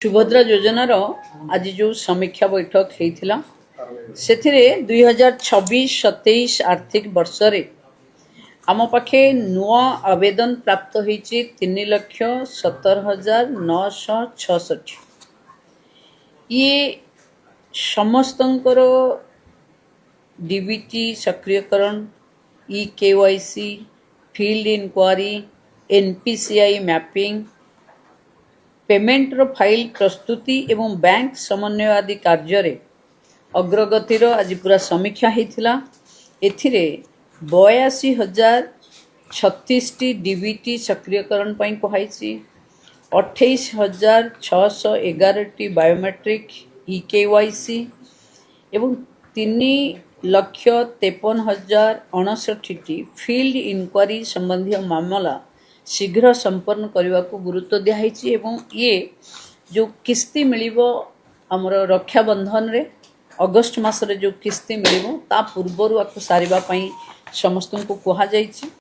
सुभद्रा योजनार आज जो समीक्षा बैठक होता से 2026-27 आर्थिक वर्ष आम पाखे नुआ आवेदन प्राप्त होती 3,17,966। ये समस्तंकर डीबीटी सक्रियकरण, e KYC, field inquiry, NPCI mapping, payment रो फाइल प्रस्तुति एवं बैंक समन्वय आदि कार्य अग्रगतिर आज पूरा समीक्षा होता। एथिरे 82,036 डीबीटी सक्रियकरण कहुई, 28,611 बायोमेट्रिक ई-केवाईसी एवं 3,53,059 फील्ड इंक्वारी संबंधी मामला शीघ्र संपन्न करने को गुरुत्व दिखाई। ये जो किस्ती मिलिबो हमर रक्षाबंधन रे अगस्त मास रे जो किस्ती मिलिबो ता पूर्वरु आपको सारिबा पई समस्त को कहा जाइछि।